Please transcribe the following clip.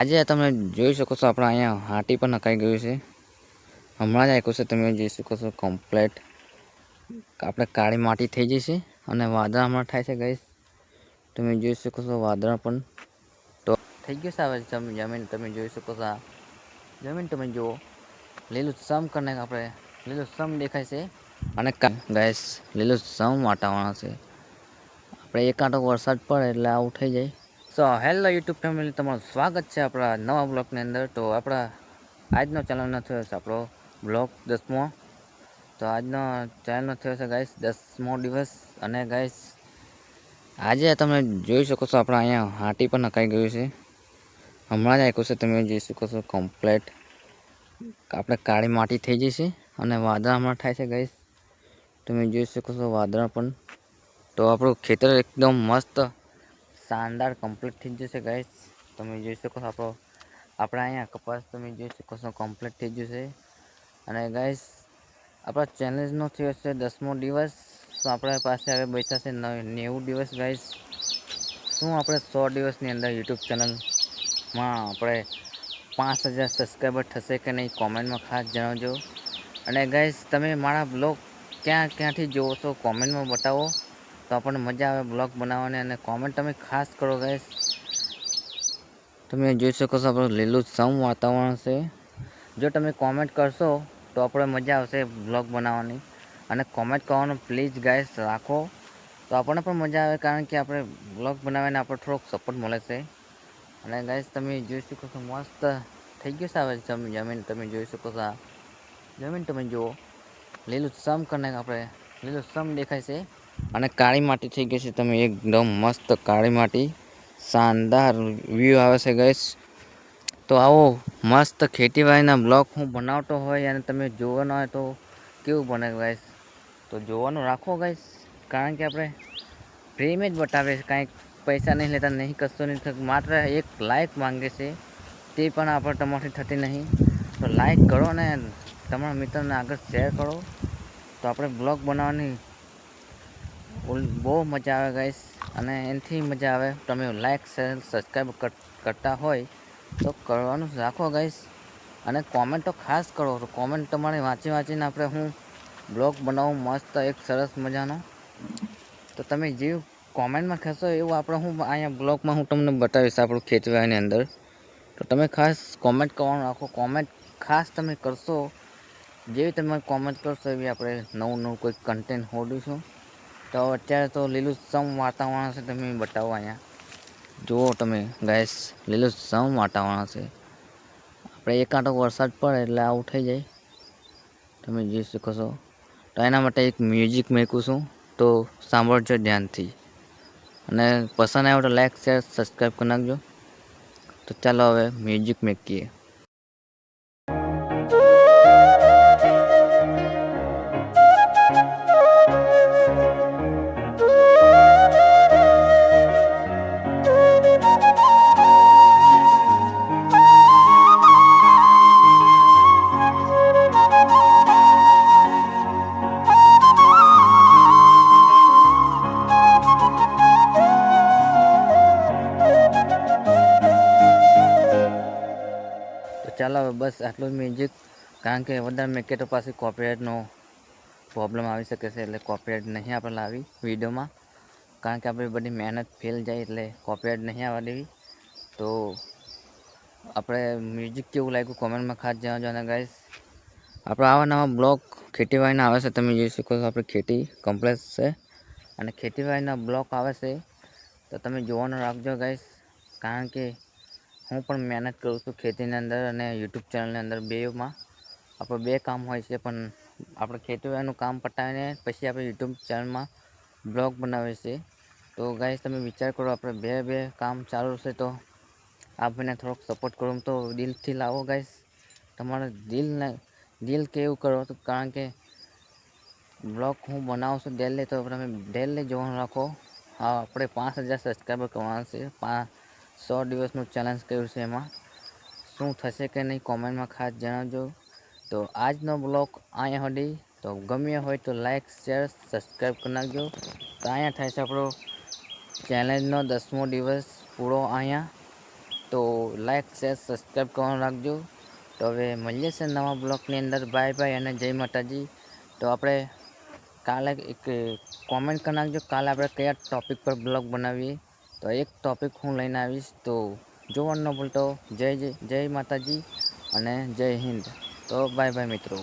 આજે તમે જોઈ શકો છો આપણા અહીંયા હાટી પણ નખાઈ ગયું છે. હમણાં જ આપ્યું છે. તમે જોઈ શકો છો કમ્પ્લેટ આપણે કાળી માટી થઈ જશે અને વાદળા હમણાં થાય છે ગાઈસ. તમે જોઈ શકો છો વાદળા પણ તો થઈ ગયું છે. આવે જમીન તમે જોઈ શકો છો. જમીન તમે જુઓ લીલું સમ કરીને આપણે લીલું સમ દેખાય છે. અને ગાઈસ લીલું સમ વાતાવરણ છે. આપણે એક આંટો વરસાદ પડે એટલે આવું થઈ જાય. સો હેલો યુટ્યુબ ફેમિલી, તમારું સ્વાગત છે આપણા નવા બ્લોગની અંદર. તો આપણા આજનો ચેનલ થયો છે આપણો બ્લોગ 10મો. તો આજનો ચેનલનો થયો છે ગાઈસ 10મો દિવસ. અને ગાઈસ આજે તમે જોઈ શકો છો આપણા અહીંયા હાટી પણ નખાઈ ગયું છે. હમણાં જ આપ્યું છે. તમે જોઈ શકો છો કમ્પ્લેટ આપણે કાળી માટી થઈ જશે અને વાદળા હમણાં થાય છે ગાઈસ. તમે જોઈ શકો છો વાદળા પણ તો આપણું ખેતર એકદમ મસ્ત શાનદાર કમ્પ્લીટ થઈ જશે ગાઈસ. તમે જોઈ શકો છો આપણે અહીંયા કપાસ તમે જોઈ શકો છો કમ્પ્લીટ થઈ જશે. અને ગાઈસ આપણા ચેલેન્જનો થયો છે 10મો દિવસ. તો આપણા પાસે હવે બચ્યા છે 90 દિવસ ગાઈસ. શું આપણે 100 દિવસની અંદર યુટ્યુબ ચેનલમાં આપણે 5000 સબસ્ક્રાઈબર થશે કે નહીં, કોમેન્ટમાં ખાસ જણાવજો. અને ગાઈસ તમે મારા બ્લોગ ક્યાંથી જોવો છો કોમેન્ટમાં બતાવો. તો આપણને મજા આવે બ્લોગ બનાવવાની. અને કોમેન્ટ તમે ખાસ કરો ગાઈસ. તમે જોઈ શકો છો આપણું લીલું સમ વાતાવરણ છે. જો તમે કોમેન્ટ કરશો તો આપણે મજા આવશે બ્લોગ બનાવવાની. અને કોમેન્ટ કરવાનું પ્લીઝ ગાઈસ રાખો. તો આપણને પણ મજા આવે, કારણ કે આપણે બ્લોગ બનાવીને આપણે થોડોક સપોર્ટ મળે છે. અને ગાઈસ તમે જોઈ શકો છો મસ્ત થઈ ગયું છે. આવે જમીન તમે જોઈ શકો છો. જમીન તમે જુઓ લીલું સમ કરીને આપણે લીલું સમ દેખાય છે. અને કાળી માટી થઈ ગઈ છે. તમે એકદમ મસ્ત કાળી માટી શાનદાર વ્યૂ આવે છે ગાઈસ. તો આવો મસ્ત ખેતીવાડીના બ્લોગ હું બનાવતો હોય અને તમે જોવાનો હોય તો કેવું બને ગાઈસ. તો જોવાનું રાખો ગાઈસ, કારણ કે આપણે ફ્રીમાં જ બતાવે છે. કાંઈક પૈસા નહીં લેતા, નહીં કશું નહીં. માત્ર એક લાઈક માંગે છે. તે પણ આપણે તમારાથી થતી નહીં. તો લાઈક કરો ને તમારા મિત્રોને આગળ શેર કરો. તો આપણે બ્લોગ બનાવવાની બહુ મજા આવે ગાઈસ. અને એનાથી મજા આવે તમે લાઈક શેર સબસ્ક્રાઈબ કરતા હોય તો કરવાનું રાખો ગાઈસ. અને કોમેન્ટ તો ખાસ કરો. તો કોમેન્ટ તમારી વાંચીને આપણે હું બ્લોગ બનાવું મસ્ત એક સરસ મજાનો. તો તમે જે કોમેન્ટમાં કહેશો એવું આપણે હું અહીંયા બ્લોગમાં હું તમને બતાવીશ આપણું ખેતીવાડીની અંદર. તો તમે ખાસ કોમેન્ટ કરવાનું રાખો. કોમેન્ટ ખાસ તમે કરશો. જેવી તમે કોમેન્ટ કરશો એવી આપણે નવું કોઈ કન્ટેન્ટ છોડીશું. તો અત્યારે તો લીલું સમ વાતાવરણ છે. તમે બતાવો અહીંયા જુઓ તમે ગાઈસ લીલું સમ વાતાવરણ છે. આપણે એક આંટો વરસાદ પડે એટલે આવું થઈ જાય. તમે જોઈ શકો છો. તો એના માટે એક મ્યુઝિક મૂકું છું, તો સાંભળજો ધ્યાનથી. અને પસંદ આવે તો લાઈક શેર સબસ્ક્રાઈબ કરી નાખજો. તો ચાલો હવે મ્યુઝિક મૂકીએ. તો ચાલો હવે બસ આટલું જ મ્યુઝિક, કારણ કે વધારે મેકે તો પાછી કોપીરાઇટનો પ્રોબ્લેમ આવી શકે છે. એટલે કોપીરાઇટ નહીં આપણે લાવી વિડીયોમાં, કારણ કે આપણી બધી મહેનત ફેલ જાય. એટલે કોપીરાઇટ નહીં આવવા દેવી. તો આપણે મ્યુઝિક કેવું લાગ્યું કોમેન્ટમાં ખાસ જણાવજો. અને ગાઈસ આપણે આવા નવા બ્લોગ ખેતીવાડીના આવે છે. તમે જોઈ શકો છો આપણી ખેતી કમ્પ્લેટ છે. અને ખેતીવાડીના બ્લોગ આવે છે તો તમે જોવાનું રાખજો ગાઈસ. કારણ કે હું પણ મહેનત કરું છું ખેતીની અંદર અને યુટ્યુબ ચેનલની અંદર. બેમાં આપણે બે કામ હોય છે, પણ આપણે ખેતીવાડીનું કામ પતાવીને પછી આપણે યુટ્યુબ ચેનલમાં બ્લોગ બનાવીએ છીએ. તો ગાઈસ તમે વિચાર કરો, આપણે બે કામ ચાલુ છે. તો આપણને થોડોક સપોર્ટ કરો તો દિલથી લાવો ગાઈસ. તમારા દિલ કેવું કરો તો, કારણ કે બ્લોગ હું બનાવું છું ડેલી. તો તમે ડેલી જોવાનું રાખો. હા, આપણે 5000 સબસ્ક્રાઈબર કરવાના છે. 100 દિવસનું ચેલેન્જ કર્યું છે. એમાં શું થશે કે નહીં કોમેન્ટમાં ખાસ જણાવજો. તો આજનો બ્લોગ અહીંયા સુધી. તો ગમ્યો હોય તો લાઈક શેર સબસ્ક્રાઈબ કરી નાખજો. તો અહીંયા થાય છે આપણો ચેલેન્જનો 10મો દિવસ પૂરો અહીંયા. તો લાઈક શેર સબસ્ક્રાઈબ કરવાનું રાખજો. તો હવે મળીએ છે નવા બ્લોગની અંદર. બાય બાય અને જય માતાજી. તો આપણે કાલે એક કોમેન્ટ કરી નાખજો કાલે આપણે કયા ટૉપિક પર બ્લોગ બનાવીએ. તો એક ટૉપિક હું લઈને આવીશ. તો જોવાનું ન ભૂલતો. જય માતાજી અને જય હિન્દ. તો બાય બાય મિત્રો.